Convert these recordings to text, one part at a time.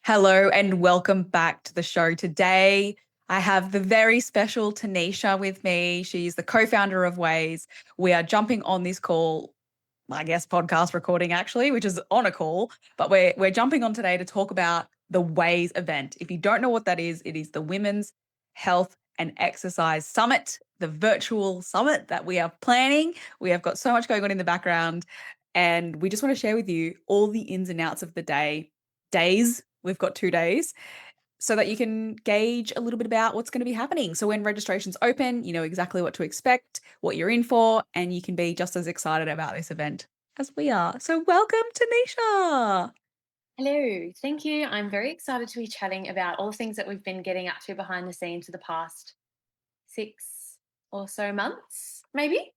Hello and welcome back to the show. Today, I have the very special Tanisha with me. She's the co-founder of WHAES. We are jumping on this call, I guess podcast recording actually, which is on a call, but we're jumping on today to talk about the WHAES event. If you don't know what that is, it is the Women's Health and Exercise Summit, the virtual summit that we are planning. We have got so much going on in the background, and we just want to share with you all the ins and outs of the days. We've got 2 days so that you can gauge a little bit about what's going to be happening. So when registration's open, you know exactly what to expect, what you're in for, and you can be just as excited about this event as we are. So welcome, Tanisha. Hello, thank you. I'm very excited to be chatting about all the things that we've been getting up to behind the scenes for the past 6 or so months, maybe.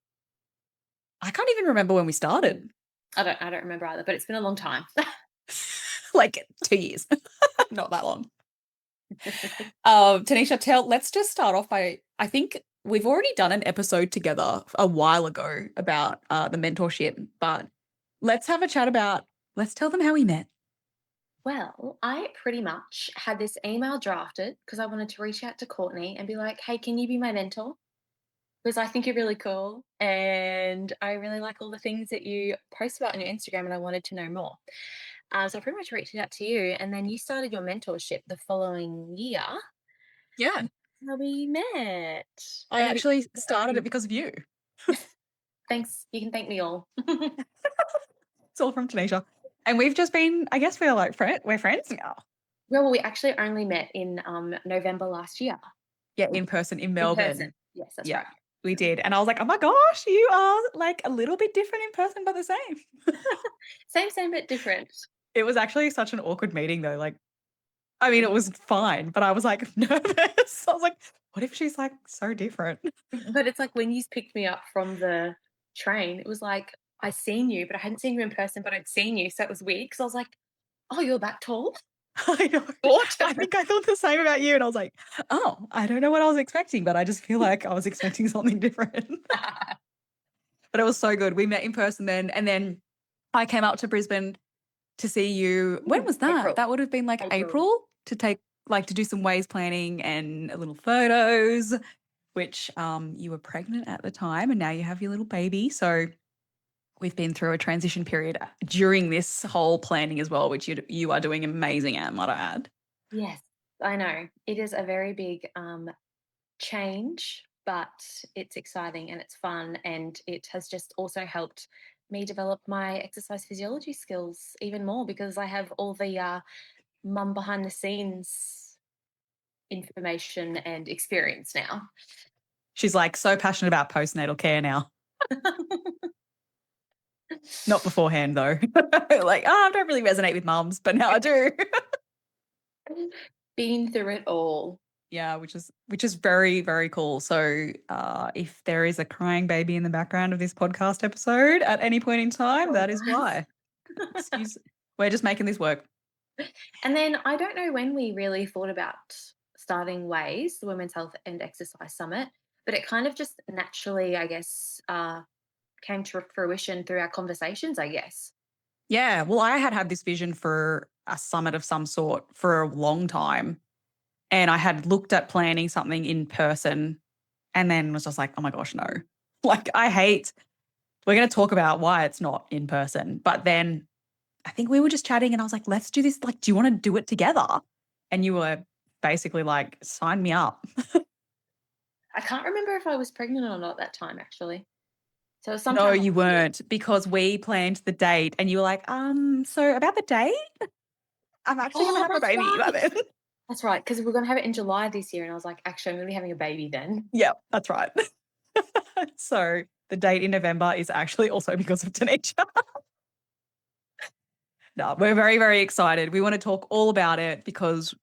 I can't even remember when we started. I don't remember either, but it's been a long time. Like 2 years, not that long. Tanisha, let's just start off by, I think we've already done an episode together a while ago about the mentorship, but let's have a chat about, let's tell them how we met. Well, I pretty much had this email drafted because I wanted to reach out to Courtney and be like, hey, can you be my mentor? Because I think you're really cool and I really like all the things that you post about on your Instagram and I wanted to know more. So I pretty much reached out to you and then you started your mentorship the following year. Yeah. How we met. I And actually started it because of you. thanks. You can thank me all. It's all from Tanisha. And we've just been, I guess we're like we're friends now. Well, we actually only met in November last year Yeah, in person in in person. Melbourne. Yes, that's Yeah, right. we did. And I was like, oh my gosh, you are like a little bit different in person, but the same. Same, but different. It was actually such an awkward meeting though. Like, I mean, it was fine, but I was like nervous. I was like, what if she's like so different? But it's like when you picked me up from the train, it was like I seen you, but I hadn't seen you in person, but I'd seen you. So it was weird because I was like, oh, you're that tall? I know. Short. I think I thought the same about you. And I was like, oh, I don't know what I was expecting, but I just feel like I was expecting something different. But it was so good. We met in person then. And then I came up to Brisbane to see you. When was that? April. That would have been like April. April to do some ways planning and a little photos, which you were pregnant at the time and now you have your little baby. So we've been through a transition period during this whole planning as well, which you are doing amazing at, might I add. Yes, I know. It is a very big change, but it's exciting and it's fun. And it has just also helped me develop my exercise physiology skills even more because I have all the mum behind the scenes information and experience now. She's like so passionate about postnatal care now. Not beforehand though. Like, oh, I don't really resonate with mums, but now I do. Been through it all. Yeah, which is very, very cool. So if there is a crying baby in the background of this podcast episode at any point in time, that is Apologise. why. Excuse we're just making this work. And then I don't know when we really thought about starting WHAES, the Women's Health and Exercise Summit, but it kind of just naturally, I guess, came to fruition through our conversations, I guess. Yeah, well, I had this vision for a summit of some sort for a long time. And I had looked at planning something in person and then was just like, oh my gosh, no. Like, we're going to talk about why it's not in person. But then I think we were just chatting and I was like, let's do this. Like, do you want to do it together? And you were basically like, sign me up. I can't remember if I was pregnant or not that time, actually. So it was No, sometime you last year. weren't because we planned the date and you were like, so about the date, I'm actually going to Oh, have a that's baby by right. then. That's right, because we're going to have it in July this year. And I was like, actually, I'm going to be having a baby then. Yeah, that's right. So the date in November is actually also because of Tanisha. No, we're very, very excited. We want to talk all about it because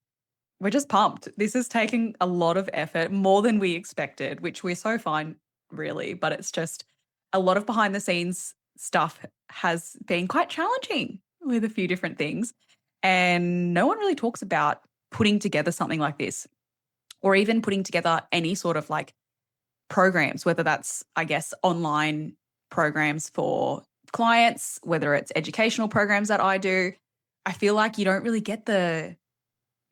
we're just pumped. This is taking a lot of effort, more than we expected, which we're so fine, really. But it's just a lot of behind the scenes stuff has been quite challenging with a few different things. And no one really talks about putting together something like this or even putting together any sort of like programs, whether that's, I guess, online programs for clients, whether it's educational programs that I do. I feel like you don't really get the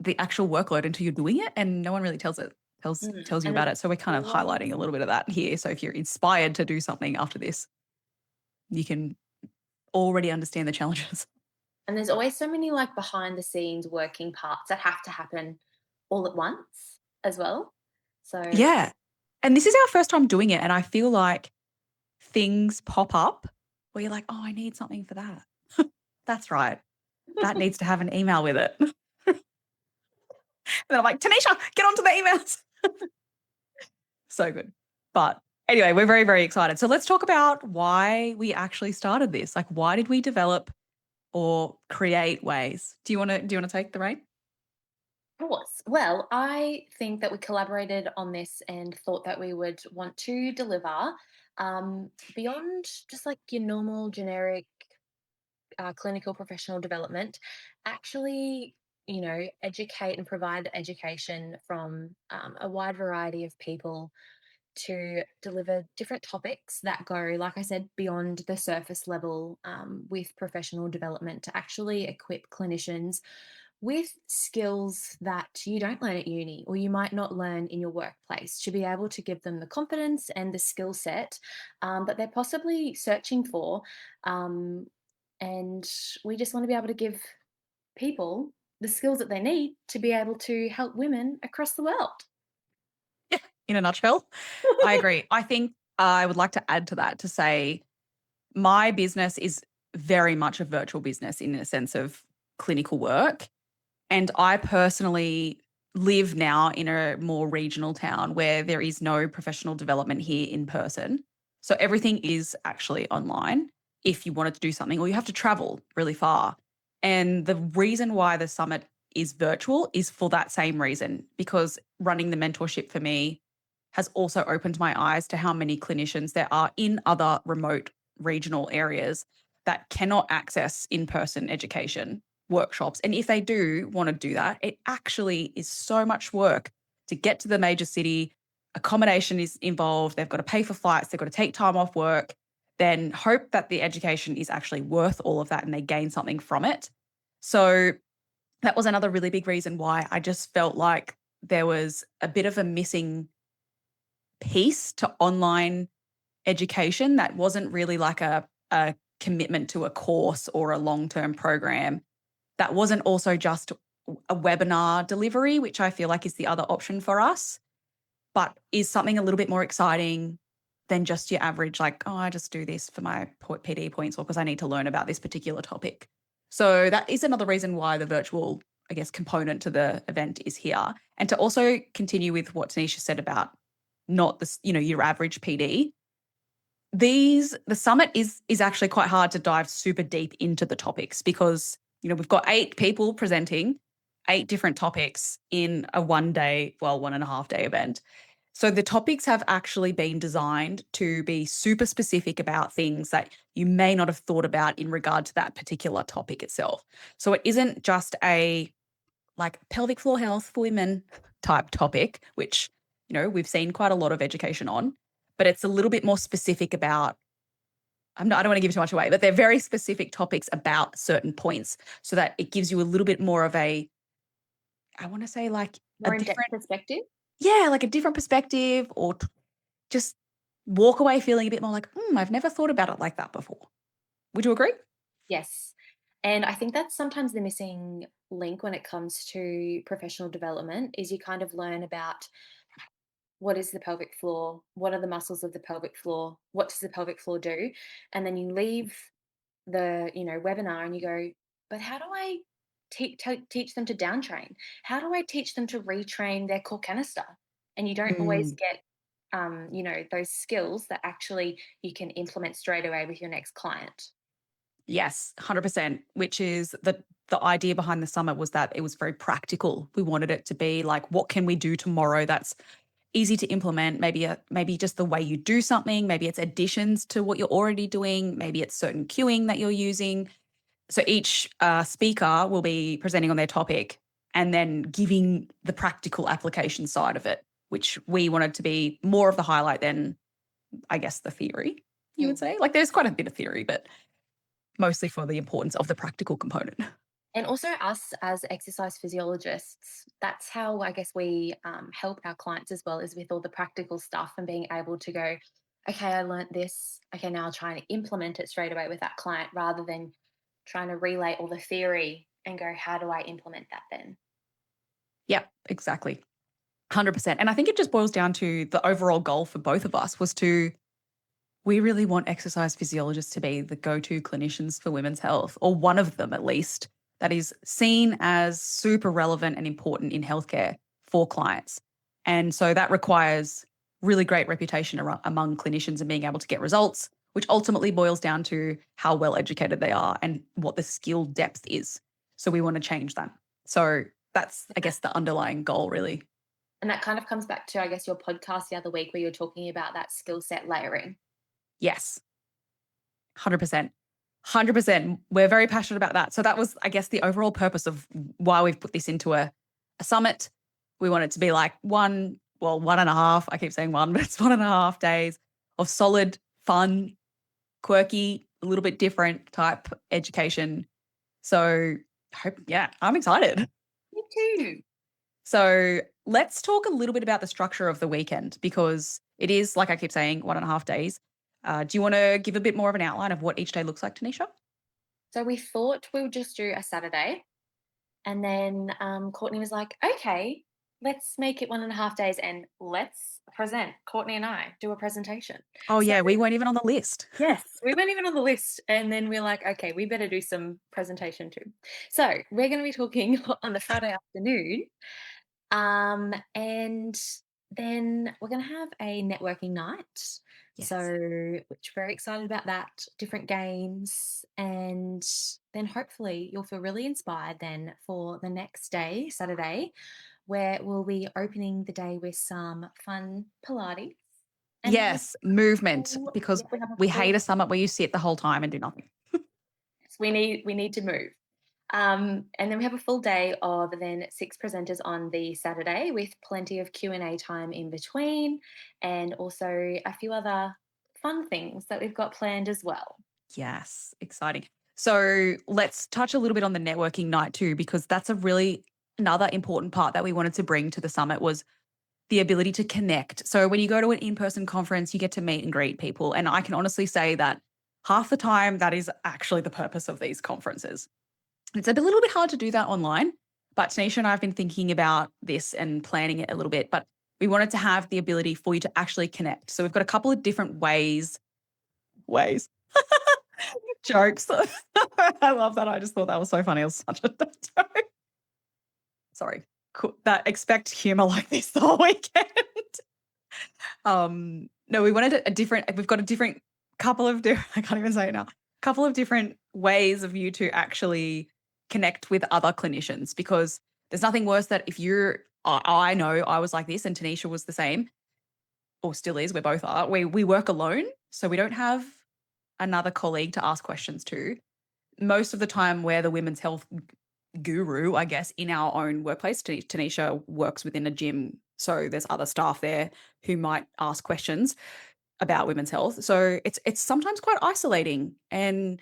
the actual workload until you're doing it, and no one really tells you And about there's it. So we're kind of highlighting always a little bit of that here. So if you're inspired to do something after this, you can already understand the challenges. and there's always so many, like, behind the scenes working parts that have to happen all at once as well. So Yeah. And this is our first time doing it. And I feel like things pop up where you're like, oh, I need something for that. That's right. That needs to have an email with it. And then I'm like, Tanisha, get onto the emails. So good. But anyway, we're very, very excited. So let's talk about why we actually started this. Like, why did we develop or create Ways? Do you want to take the rein? of course. Well, I think that we collaborated on this and thought that we would want to deliver beyond just like your normal generic clinical professional development, actually, educate and provide education from a wide variety of people to deliver different topics that go, like I said, beyond the surface level with professional development to actually equip clinicians with skills that you don't learn at uni or you might not learn in your workplace to be able to give them the confidence and the skill set that they're possibly searching for. Um, and we just want to be able to give people the skills that they need to be able to help women across the world. Yeah. In a nutshell, I agree. I think I would like to add to that to say my business is very much a virtual business in a sense of clinical work. And I personally live now in a more regional town where there is no professional development here in person. So everything is actually online if you wanted to do something, or you have to travel really far. And the reason why the summit is virtual is for that same reason, because running the mentorship for me has also opened my eyes to how many clinicians there are in other remote regional areas that cannot access in person education workshops. And if they do want to do that, it actually is so much work to get to the major city. Accommodation is involved. They've got to pay for flights. They've got to take time off work. Then hope that the education is actually worth all of that and they gain something from it. So that was another really big reason why I just felt like there was a bit of a missing piece to online education that wasn't really like a commitment to a course or a long-term program. That wasn't also just a webinar delivery, which I feel like is the other option for us, but is something a little bit more exciting than just your average, like, oh, I just do this for my PD points or because I need to learn about this particular topic. So that is another reason why the virtual, I guess, component to the event is here. And to also continue with what Tanisha said about not this, your average PD, the summit is actually quite hard to dive super deep into the topics because we've got 8 people presenting 8 different topics in a 1 day, well, 1.5 day event. So the topics have actually been designed to be super specific about things that you may not have thought about in regard to that particular topic itself. So it isn't just a like pelvic floor health for women type topic, which we've seen quite a lot of education on, but it's a little bit more specific about I don't want to give too much away, but they're very specific topics about certain points so that it gives you a little bit more of I want to say like a More in depth different, perspective. yeah, like a different perspective or just walk away feeling a bit more like, I've never thought about it like that before. Would you agree? Yes. And I think that's sometimes the missing link when it comes to professional development is you kind of learn about what is the pelvic floor, what are the muscles of the pelvic floor, what does the pelvic floor do? And then you leave the, webinar and you go, but how do I teach them to downtrain? How do I teach them to retrain their core canister? And you don't always Mm, get those skills that actually you can implement straight away with your next client. yes, 100%, which is the idea behind the summit was that it was very practical. We wanted it to be like, what can we do tomorrow that's easy to implement, maybe just the way you do something, maybe it's additions to what you're already doing, maybe it's certain cueing that you're using. So each speaker will be presenting on their topic and then giving the practical application side of it, which we wanted to be more of the highlight than, I guess, the theory, you would Mm. say. Like there's quite a bit of theory, but mostly for the importance of the practical component. And also us as exercise physiologists, that's how I guess we help our clients as well, is with all the practical stuff and being able to go, okay, I learnt this. Okay, now I'll try and implement it straight away with that client rather than trying to relay all the theory and go, how do I implement that then? Yeah, exactly. 100%. And I think it just boils down to the overall goal for both of us was to we really want exercise physiologists to be the go-to clinicians for women's health, or one of them at least, that is seen as super relevant and important in healthcare for clients. And so that requires really great reputation among clinicians and being able to get results, which ultimately boils down to how well educated they are and what the skill depth is. So we want to change that. So that's, I guess, the underlying goal, really. And that kind of comes back to, I guess, your podcast the other week where you're talking about that skill set layering. Yes, 100%. 100%. We're very passionate about that. So that was, I guess, the overall purpose of why we've put this into a summit. We want it to be like one and a half, I keep saying one, but it's 1.5 days of solid, fun, quirky, a little bit different type education. So yeah, I'm excited. Me too. So let's talk a little bit about the structure of the weekend because it is, like I keep saying, 1.5 days. Do you want to give a bit more of an outline of what each day looks like, Tanisha? So we thought we would just do a Saturday. And then Courtney was like, okay, let's make it 1.5 days and let's present. Courtney and I do a presentation. Oh, So, yeah, we weren't even on the list. yes, we weren't even on the list. And then we're like, okay, we better do some presentation too. So, we're going to be talking on the Friday afternoon. And then we're going to have a networking night. Yes. So, which we're very excited about that, different games. And then hopefully you'll feel really inspired then for the next day, Saturday, where we'll be opening the day with some fun Pilates. And then Yes, movement, because we have a we full, hate a summit where you sit the whole time and do nothing. we need to move. And then we have a full day of then 6 presenters on the Saturday with plenty of Q&A time in between and also a few other fun things that we've got planned as well. Yes, exciting. So let's touch a little bit on the networking night too, because that's a really another important part that we wanted to bring to the summit was the ability to connect. So when you go to an in-person conference, you get to meet and greet people. And I can honestly say that half the time that is actually the purpose of these conferences. It's a little bit hard to do that online, but Tanisha and I have been thinking about this and planning it a little bit, but we wanted to have the ability for you to actually connect. So we've got a couple of different ways, jokes. I love that. I just thought that was so funny. It was such a joke. Sorry. Cool. That expect humor like this the whole weekend. No, we wanted a different, we've got a different couple of different, I can't even say it now, couple of different ways of you to actually connect with other clinicians because there's nothing worse that if you're, I know I was like this and Tanisha was the same or still is, we both are. We work alone, so we don't have another colleague to ask questions to. Most of the time we're the women's health guru, I guess, in our own workplace. Tanisha works within a gym, so there's other staff there who might ask questions about women's health. So it's sometimes quite isolating, and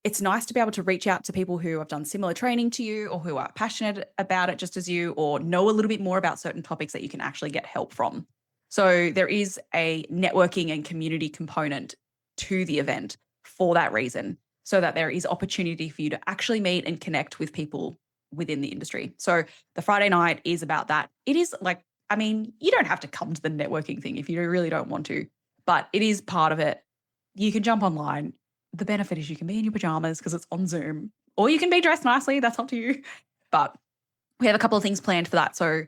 it's nice to be able to reach out to people who have done similar training to you or who are passionate about it just as you or know a little bit more about certain topics that you can actually get help from. So there is a networking and community component to the event for that reason, so that there is opportunity for you to actually meet and connect with people within the industry. So the Friday night is about that. It is like, I mean, you don't have to come to the networking thing if you really don't want to, but it is part of it. You can jump online. The benefit is you can be in your pajamas because it's on Zoom, or you can be dressed nicely. That's up to you. But we have a couple of things planned for that. So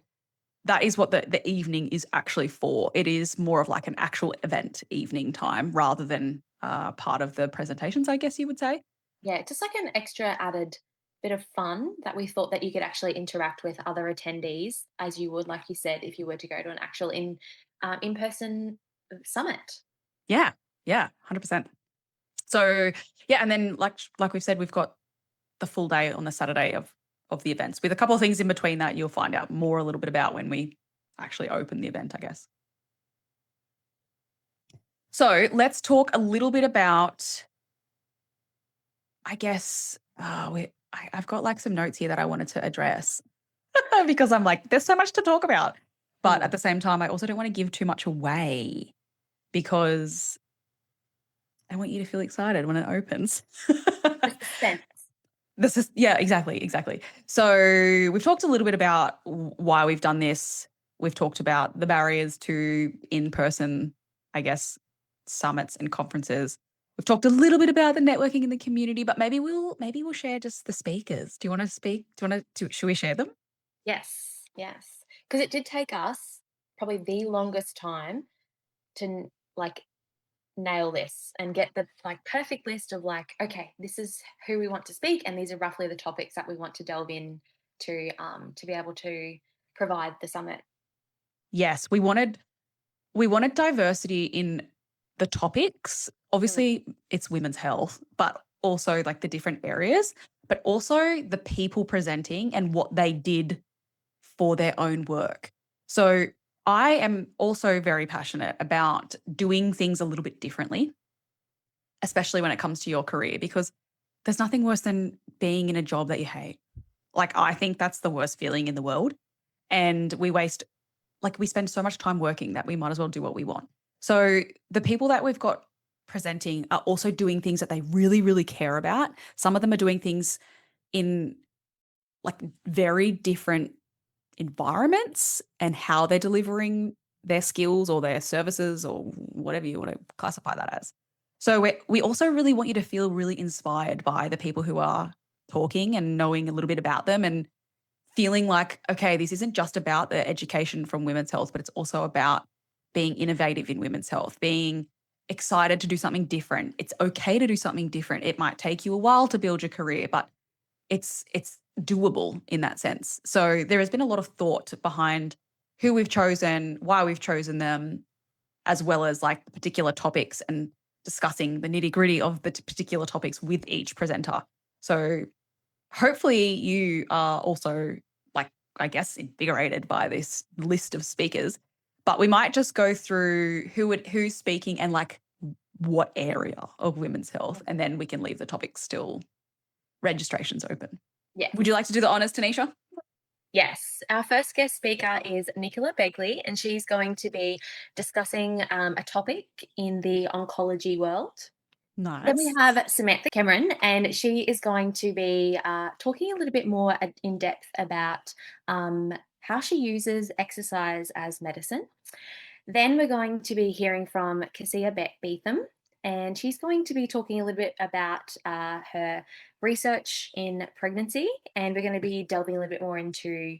that is what the evening is actually for. It is more of like an actual event evening time rather than part of the presentations, I guess you would say. Yeah, just like an extra added bit of fun that we thought that you could actually interact with other attendees as you would, like you said, if you were to go to an actual in-person summit. Yeah, yeah, 100%. So yeah, and then like we've said, we've got the full day on the Saturday of the events with a couple of things in between that you'll find out more a little bit about when we actually open the event, I guess. So let's talk a little bit about, I guess, I've got like some notes here that I wanted to address because I'm like, there's so much to talk about. But at Mm. the same time, I also don't want to give too much away because I want you to feel excited when it opens. The suspense. This is, yeah, exactly. So we've talked a little bit about why we've done this. We've talked about the barriers to in-person, I guess, summits and conferences. We've talked a little bit about the networking in the community, but maybe we'll share just the speakers. Do you want to speak? Do you want to? Should we share them? Yes, yes. Because it did take us probably the longest time to like nail this and get the like perfect list of like, okay, this is who we want to speak, and these are roughly the topics that we want to delve in to be able to provide the summit. Yes, we wanted diversity in the topics. Mm. Obviously, it's women's health, but also like the different areas, but also the people presenting and what they did for their own work. So I am also very passionate about doing things a little bit differently, especially when it comes to your career, because there's nothing worse than being in a job that you hate. Like, I think that's the worst feeling in the world. And we spend so much time working that we might as well do what we want. So the people that we've got presenting are also doing things that they really, really care about. Some of them are doing things in like very different environments and how they're delivering their skills or their services or whatever you want to classify that as. So we also really want you to feel really inspired by the people who are talking and knowing a little bit about them and feeling like, okay, this isn't just about the education from women's health, but it's also about being innovative in women's health, being excited to do something different. It's okay to do something different. It might take you a while to build your career, but it's doable in that sense. So there has been a lot of thought behind who we've chosen, why we've chosen them, as well as like the particular topics and discussing the nitty-gritty of the particular topics with each presenter. So hopefully you are also like, I guess, invigorated by this list of speakers. But we might just go through who's speaking and like what area of women's health, and then we can leave the topics still registrations open. Yes. Would you like to do the honors, Tanisha? Yes, our first guest speaker is Nicola Begley, and she's going to be discussing a topic in the oncology world. Then we Nice. have Samantha Cameron, and she is going to be talking a little bit more in depth about how she uses exercise as medicine. Then we're going to be hearing from Cassia Beetham, and she's going to be talking a little bit about her research in pregnancy, and we're going to be delving a little bit more into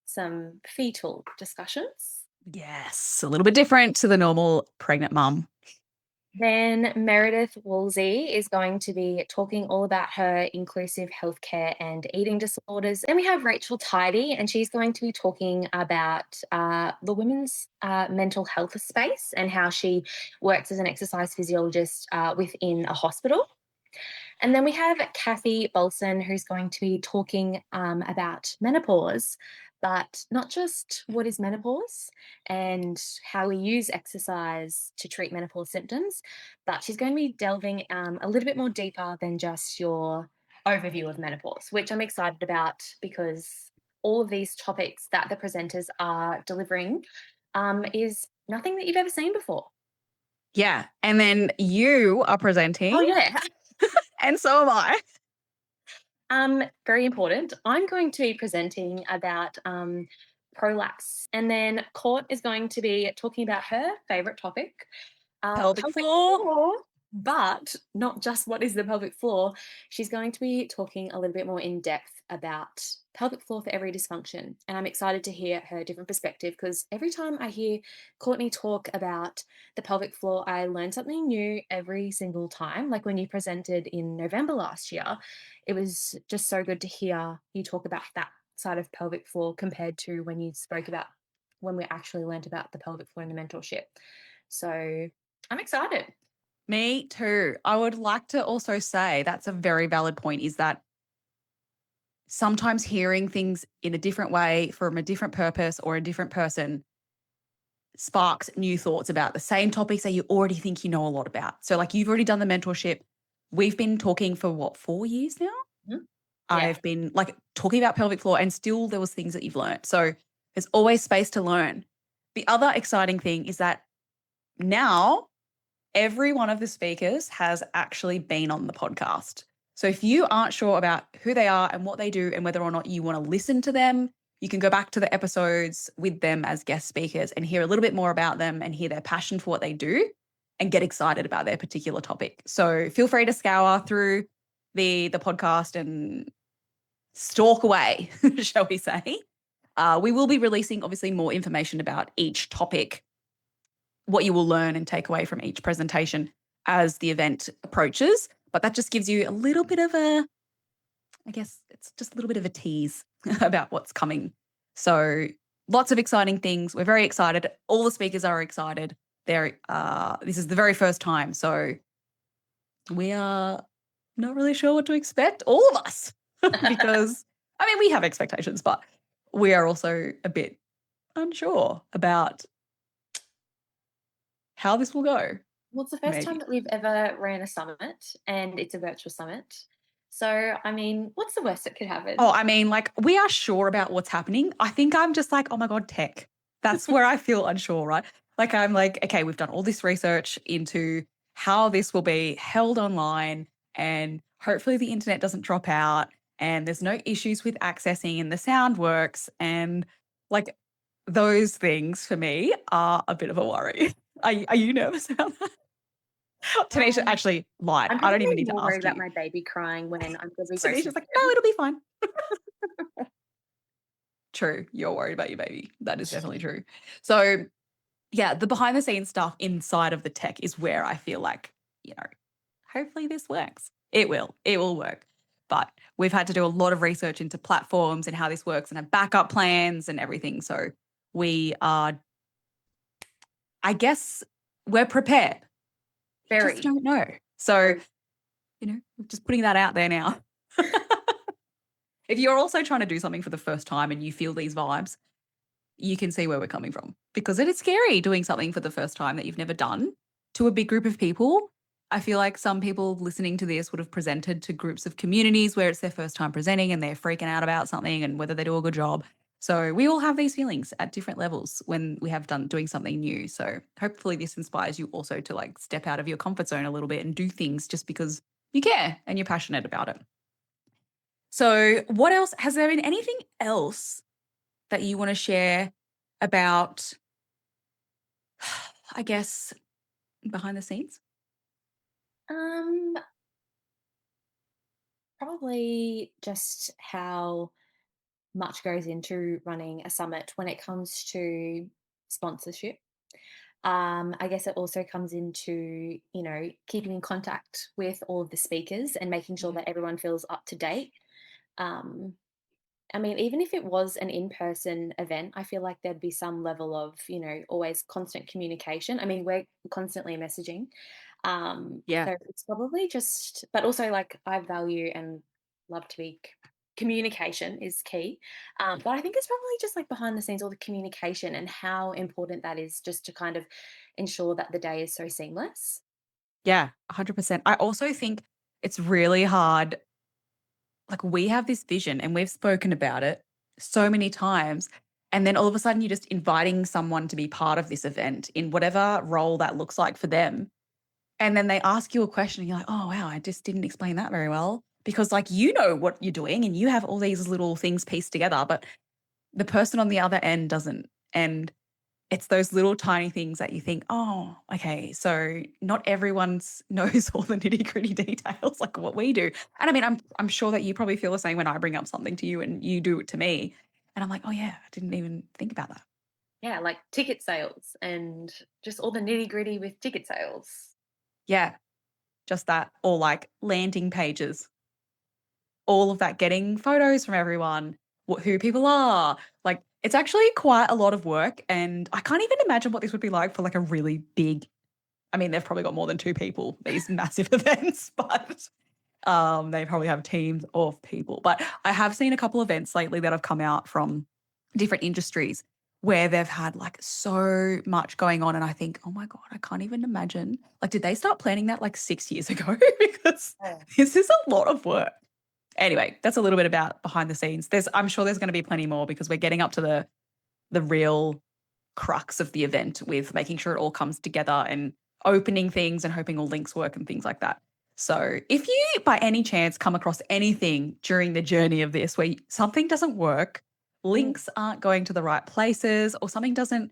some fetal discussions. Yes, a little bit different to the normal pregnant mum. Then Meredith Woolsey is going to be talking all about her inclusive healthcare and eating disorders. Then we have Rachel Tidy, and she's going to be talking about the women's mental health space and how she works as an exercise physiologist within a hospital. And then we have Kathy Bolson, who's going to be talking about menopause, but not just what is menopause and how we use exercise to treat menopause symptoms, but she's going to be delving a little bit more deeper than just your overview of menopause, which I'm excited about because all of these topics that the presenters are delivering is nothing that you've ever seen before. Yeah. And then you are Oh, presenting, yeah. and so am I. Very important. I'm going to be presenting about prolapse, and then Court is going to be talking about her favorite topic, Pelvic pelvic floor. floor, but not just what is the pelvic floor. She's going to be talking a little bit more in depth about pelvic floor for every dysfunction, and I'm excited to hear her different perspective because every time I hear Courtney talk about the pelvic floor, I learn something new every single time. Like when you presented in November last year, it was just so good to hear you talk about that side of pelvic floor compared to when you spoke about when we actually learned about the pelvic floor in the mentorship. So I'm excited. Me too. I would like to also say that's a very valid point, is that sometimes hearing things in a different way from a different purpose or a different person sparks new thoughts about the same topics that you already think you know a lot about. So like you've already done the mentorship. We've been talking for what, 4 years now? Mhm. Yeah. I've been like talking about pelvic floor and still there was things that you've learned. So there's always space to learn. The other exciting thing is that now every one of the speakers has actually been on the podcast. So if you aren't sure about who they are and what they do and whether or not you want to listen to them, you can go back to the episodes with them as guest speakers and hear a little bit more about them and hear their passion for what they do and get excited about their particular topic. So feel free to scour through the podcast and stalk away, shall we say. We will be releasing obviously more information about each topic, what you will learn and take away from each presentation as the event approaches. But that just gives you a little bit of a, I guess it's just a little bit of a tease about what's coming. So lots of exciting things. We're very excited. All the speakers are excited. This is the very first time. So we are not really sure what to expect, all of us, because I mean, we have expectations, but we are also a bit unsure about how this will go. Well, it's the first time Maybe. that we've ever ran a summit, and it's a virtual summit. So, I mean, what's the worst that could Oh, happen? I mean, like, we are sure about what's happening. I think I'm just like, oh my God, tech. That's where I feel unsure, right? Like, I'm like, okay, we've done all this research into how this will be held online, and hopefully the internet doesn't drop out, and there's no issues with accessing, and the sound works. And like, those things for me are a bit of a worry. Are you nervous about that? Tanisha Um, actually lied. I'm I don't probably even need to more worried ask about you. my baby crying when I'm going to be Tanisha's ghosted like, no, home. it'll be fine. True. You're worried about your baby. That is definitely true. So, yeah, the behind the scenes stuff inside of the tech is where I feel like, you know, hopefully this works. It will. It will work. But we've had to do a lot of research into platforms and how this works and have backup plans and everything. So, we are, I guess, we're prepared. We just Very, don't know. So, very. just putting that out there now. If you're also trying to do something for the first time and you feel these vibes, you can see where we're coming from because it is scary doing something for the first time that you've never done to a big group of people. I feel like some people listening to this would have presented to groups of communities where it's their first time presenting and they're freaking out about something and whether they do a good job. So we all have these feelings at different levels when we have done doing something new. So hopefully this inspires you also to like step out of your comfort zone a little bit and do things just because you care and you're passionate about it. So what else? Has there been anything else that you want to share about, I guess, behind the scenes? Um, Probably just how much goes into running a summit when it comes to sponsorship. I guess it also comes into, keeping in contact with all of the speakers and making sure Yeah. that everyone feels up to date. Um, I mean, even if it was an in-person event, I feel like there'd be some level of, always constant communication. I mean, we're constantly messaging. Yeah. So it's probably just, but also like I value and love to be communication is key. But I think it's probably just like behind the scenes, all the communication and how important that is just to kind of ensure that the day is so seamless. Yeah, 100%. I also think it's really hard. Like, we have this vision and we've spoken about it so many times. And then all of a sudden, you're just inviting someone to be part of this event in whatever role that looks like for them. And then they ask you a question and you're like, oh, wow, I just didn't explain that very well. Because, like, you know what you're doing and you have all these little things pieced together, but the person on the other end doesn't. And it's those little tiny things that you think, oh, okay, so not everyone's knows all the nitty-gritty details like what we do. And I mean, I'm sure that you probably feel the same when I bring up something to you and you do it to me. And I'm like, oh yeah, I didn't even think about that. Yeah, like ticket sales and just all the nitty gritty with ticket sales. Yeah, just that. Or like landing pages, all of that, getting photos from everyone, who people are. Like, it's actually quite a lot of work. And I can't even imagine what this would be like for like a really big, I mean, they've probably got more than two people, these massive events, but they probably have teams of people. But I have seen a couple events lately that have come out from different industries where they've had like so much going on. And I think, oh my God, I can't even imagine. Like, did they start planning that like 6 years ago? Because Oh. this is a lot of work. Anyway, that's a little bit about behind the scenes. I'm sure there's going to be plenty more because we're getting up to the real crux of the event with making sure it all comes together and opening things and hoping all links work and things like that. So if you by any chance come across anything during the journey of this where something doesn't work, Mm. links aren't going to the right places, or something doesn't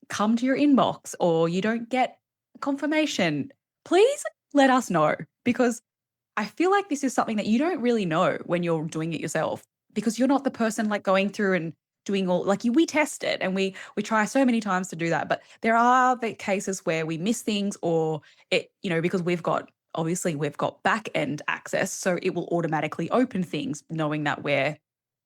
come to your inbox, or you don't get confirmation, please let us know, because I feel like this is something that you don't really know when you're doing it yourself, because you're not the person like going through and doing all like we test it and we try so many times to do that. But there are the cases where we miss things, or it, because we've got back end access, so it will automatically open things knowing that we're,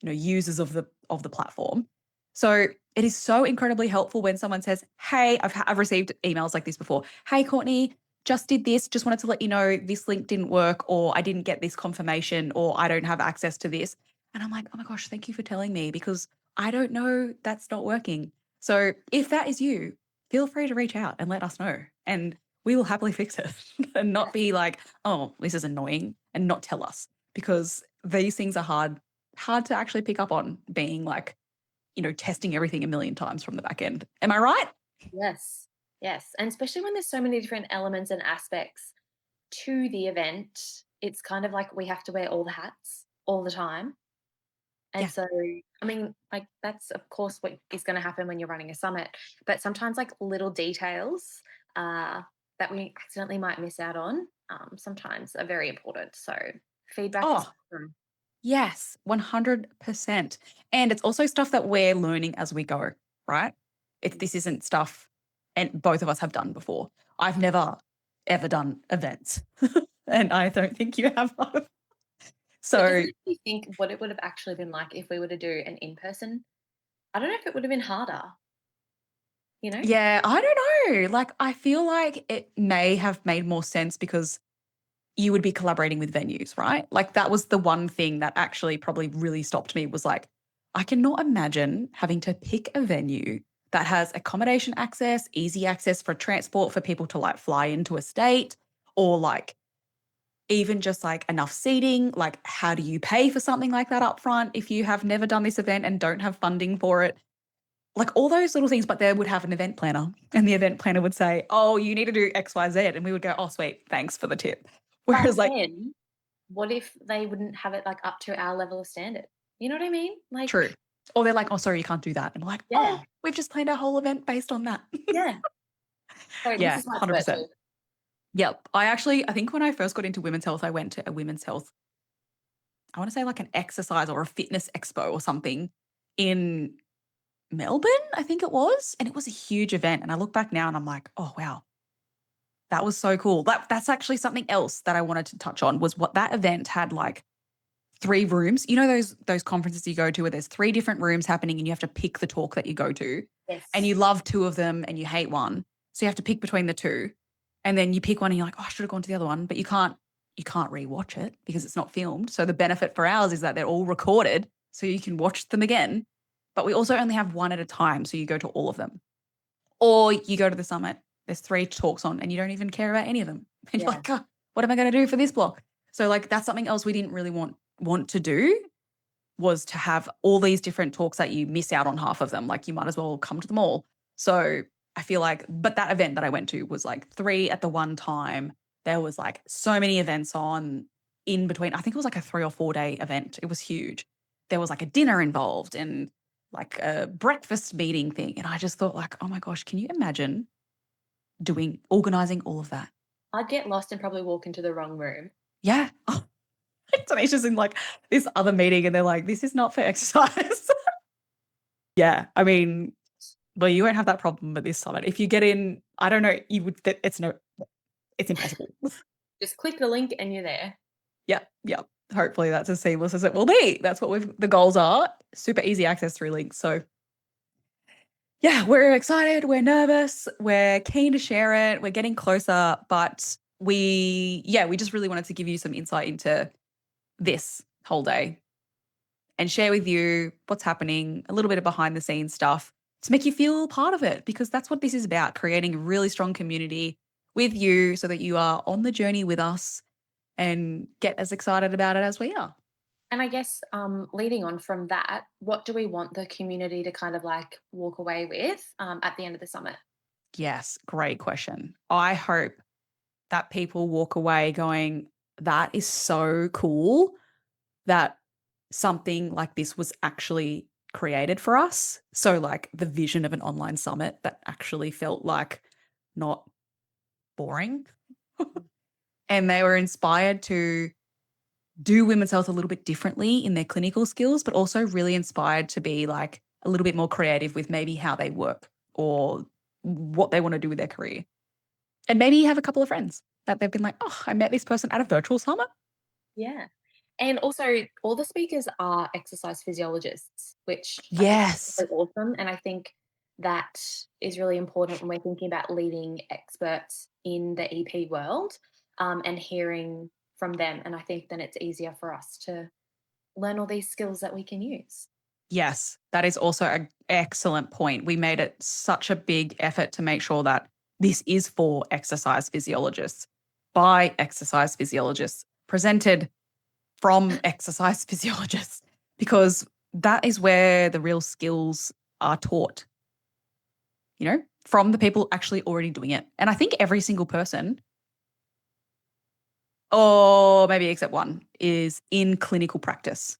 users of the platform. So it is so incredibly helpful when someone says, "Hey, I've received emails like this before. Hey, Courtney, just did this. Just wanted to let you know this link didn't work, or I didn't get this confirmation, or I don't have access to this." And I'm like, "Oh my gosh, thank you for telling me, because I don't know that's not working." So if that is you, feel free to reach out and let us know, and we will happily fix it and not be like, "Oh, this is annoying," and not tell us, because these things are hard to actually pick up on, being like, testing everything a million times from the back end. Am I right? Yes. Yes. And especially when there's so many different elements and aspects to the event, it's kind of like we have to wear all the hats all the time. And Yeah. so, I mean, like that's of course what is going to happen when you're running a summit. But sometimes, like little details uh, that we accidentally might miss out on, sometimes are very important. So, feedback is Oh, awesome. yes, 100%. And it's also stuff that we're learning as we go, right? This isn't stuff, and both of us have done before. I've never ever done events, and I don't think you have. But doesn't So it make you think what it would have actually been like if we were to do an in person? I don't know if it would have been harder, you know? yeah, I don't know. Like, I feel like it may have made more sense because you would be collaborating with venues, right? Like, that was the one thing that actually probably really stopped me, was like, I cannot imagine having to pick a venue that has accommodation access, easy access for transport for people to like fly into a state, or like even just like enough seating. Like, how do you pay for something like that up front if you have never done this event and don't have funding for it? Like, all those little things, but they would have an event planner, and the event planner would say, "Oh, you need to do XYZ." And we would go, "Oh, sweet. Thanks for the tip." But Whereas like, then what if they wouldn't have it like up to our level of standard? You know what I mean? true. Like, Or they're like, "Oh, sorry, you can't do that." And we're like, "Oh, yeah, we've just planned our whole event based on that." yeah. Sorry, this Yeah, is why it's 100%. virtual. Yep. I think when I first got into women's health, I went to a women's health, I want to say like an exercise or a fitness expo or something in Melbourne, I think it was. And it was a huge event. And I look back now and I'm like, "Oh, wow, that was so cool." That's actually something else that I wanted to touch on, was what that event had, like 3 rooms. You know those conferences you go to where there's 3 different rooms happening and you have to pick the talk that you go to, and Yes. you love 2 of them and you hate one. So you have to pick between the 2. And then you pick one and you're like, "Oh, I should have gone to the other one," but you can't rewatch it because it's not filmed. So the benefit for ours is that they're all recorded so you can watch them again. But we also only have one at a time, so you go to all of them. Or you go to the summit, there's 3 talks on and you don't even care about any of them. And you're Yeah. like, "Oh, what am I going to do for this block?" So like, that's something else we didn't really want to do, was to have all these different talks that you miss out on half of them. Like, you might as well come to them all. So I feel like, but that event that I went to was like 3 at the one time. There was like so many events on in between. I think it was like a 3 or 4 day event. It was huge. There was like a dinner involved and like a breakfast meeting thing. And I just thought like, oh my gosh, can you imagine organizing all of that? I'd get lost and probably walk into the wrong room. Yeah. Oh, Tanisha's in like this other meeting and they're like, "This is not for exercise." Yeah. I mean, well, you won't have that problem at this summit. If you get in, I don't know, you would, it's impossible. Just click the link and you're there. Yep. Yep. Hopefully that's as seamless as it will be. That's what the goals are. Super easy access through links. So yeah, we're excited. We're nervous. We're keen to share it. We're getting closer, but we just really wanted to give you some insight into this whole day and share with you what's happening, a little bit of behind the scenes stuff to make you feel part of it, because that's what this is about, creating a really strong community with you so that you are on the journey with us and get as excited about it as we are. And I guess leading on from that, what do we want the community to kind of like walk away with at the end of the summit? Yes, great question. I hope that people walk away going, that is so cool that something like this was actually created for us. So, like the vision of an online summit that actually felt like not boring. And they were inspired to do women's health a little bit differently in their clinical skills, but also really inspired to be like a little bit more creative with maybe how they work or what they want to do with their career. And maybe have a couple of friends that they've been like, oh, I met this person at a virtual summit. Yeah. And also, all the speakers are exercise physiologists, which I think Yes. is really awesome. And I think that is really important when we're thinking about leading experts in the EP world and hearing from them. And I think then it's easier for us to learn all these skills that we can use. Yes, that is also an excellent point. We made it such a big effort to make sure that this is for exercise physiologists, by exercise physiologists, presented from exercise physiologists, because that is where the real skills are taught, from the people actually already doing it. And I think every single person, or maybe except one, is in clinical practice.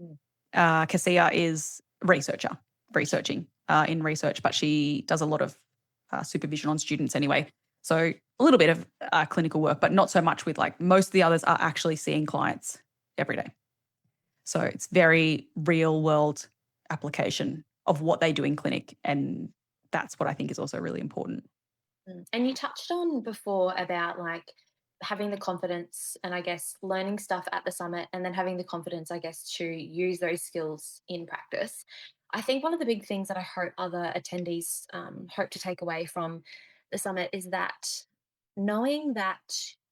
Mm. Cassia is researching in research, but she does a lot of supervision on students anyway. So a little bit of clinical work, but not so much with like most of the others are actually seeing clients every day. So it's very real world application of what they do in clinic. And that's what I think is also really important. And you touched on before about like having the confidence and I guess learning stuff at the summit and then having the confidence, I guess, to use those skills in practice. I think one of the big things that I hope other attendees hope to take away from the summit is that knowing that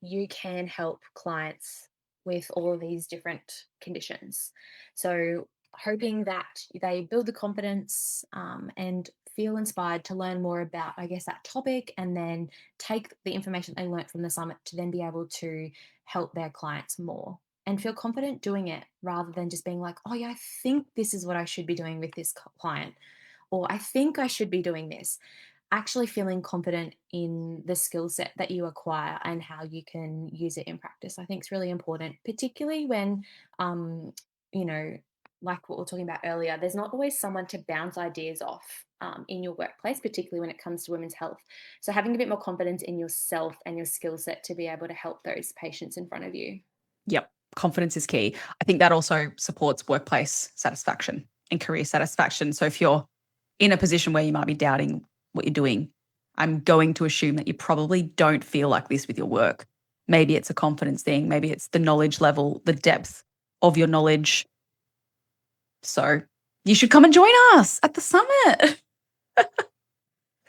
you can help clients with all of these different conditions. So, hoping that they build the confidence and feel inspired to learn more about, I guess, that topic and then take the information they learnt from the summit to then be able to help their clients more and feel confident doing it rather than just being like, oh, yeah, I think this is what I should be doing with this client, or I think I should be doing this. Actually feeling confident in the skill set that you acquire and how you can use it in practice, I think is really important, particularly when, um, you know, like what we are talking about earlier, there's not always someone to bounce ideas off in your workplace, particularly when it comes to women's health. So having a bit more confidence in yourself and your skill set to be able to help those patients in front of you. Yep. Confidence is key. I think that also supports workplace satisfaction and career satisfaction. So if you're in a position where you might be doubting what you're doing, I'm going to assume that you probably don't feel like this with your work. Maybe it's a confidence thing. Maybe it's the knowledge level, the depth of your knowledge. So you should come and join us at the summit.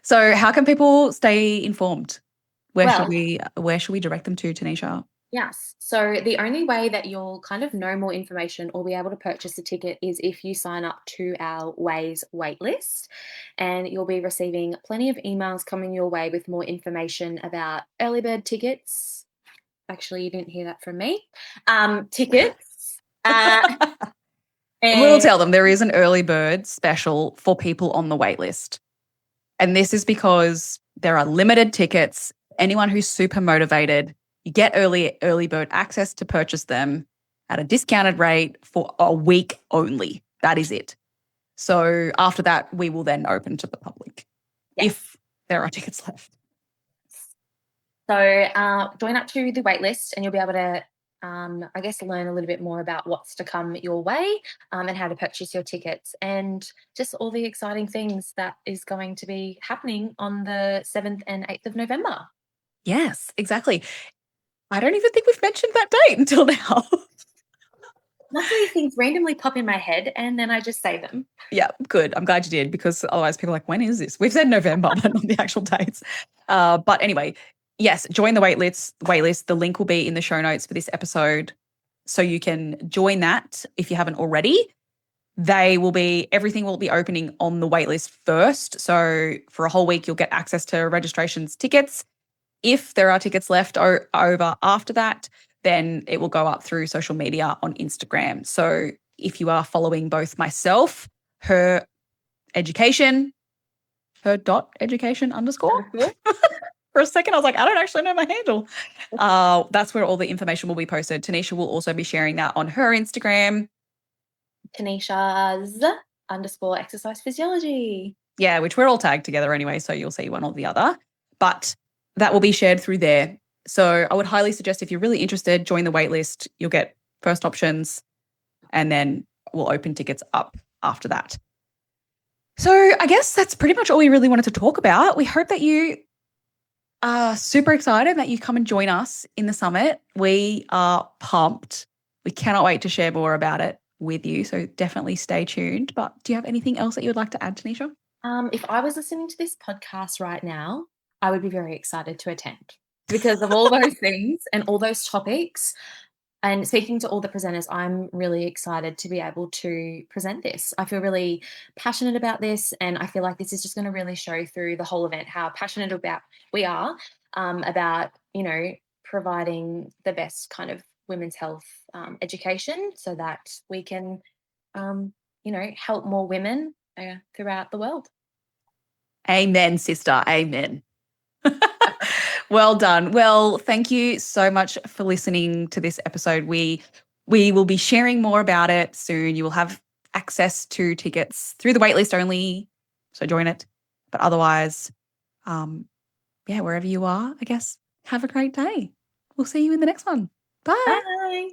So how can people stay informed? Well, Where should we direct them to, Tanisha? yes. So the only way that you'll kind of know more information or be able to purchase a ticket is if you sign up to our WHAES waitlist, and you'll be receiving plenty of emails coming your way with more information about early bird tickets. Actually, you didn't hear that from me. Tickets. We'll And tell them there is an early bird special for people on the wait list. And this is because there are limited tickets. Anyone who's super motivated, you get early bird access to purchase them at a discounted rate for a week only. That is it. So after that, we will then open to the public yes. if there are tickets left. So join up to the waitlist and you'll be able to, I guess, learn a little bit more about what's to come your way and how to purchase your tickets and just all the exciting things that is going to be happening on the 7th and 8th of November. Yes, exactly. I don't even think we've mentioned that date until now. Luckily, things randomly pop in my head and then I just say them. Yeah, good. I'm glad you did because otherwise people are like, when is this? We've said November, but not the actual dates. But anyway, yes, join the waitlist. The link will be in the show notes for this episode. So you can join that if you haven't already. Everything will be opening on the waitlist first. So for a whole week, you'll get access to registrations, tickets. If there are tickets left over after that, then it will go up through social media on Instagram. So if you are following both myself, her education, her dot education underscore. For a second, I was like, I don't actually know my handle. That's where all the information will be posted. Tanisha will also be sharing that on her Instagram. Tanisha's underscore exercise physiology. Yeah, which we're all tagged together anyway, so you'll see one or the other. But that will be shared through there. So I would highly suggest if you're really interested, join the waitlist. You'll get first options, and then we'll open tickets up after that. So I guess that's pretty much all we really wanted to talk about. We hope that you are super excited that you come and join us in the summit. We are pumped. We cannot wait to share more about it with you. So definitely stay tuned. But do you have anything else that you would like to add, Tanisha? If I was listening to this podcast right now, I would be very excited to attend because of all those things and all those topics. And speaking to all the presenters, I'm really excited to be able to present this. I feel really passionate about this, and I feel like this is just going to really show through the whole event how passionate about we are about, providing the best kind of women's health education so that we can, help more women throughout the world. Amen, sister. Amen. Well done. Well, thank you so much for listening to this episode. We will be sharing more about it soon. You will have access to tickets through the waitlist only, so join it. But otherwise, wherever you are, I guess, have a great day. We'll see you in the next one. Bye. Bye.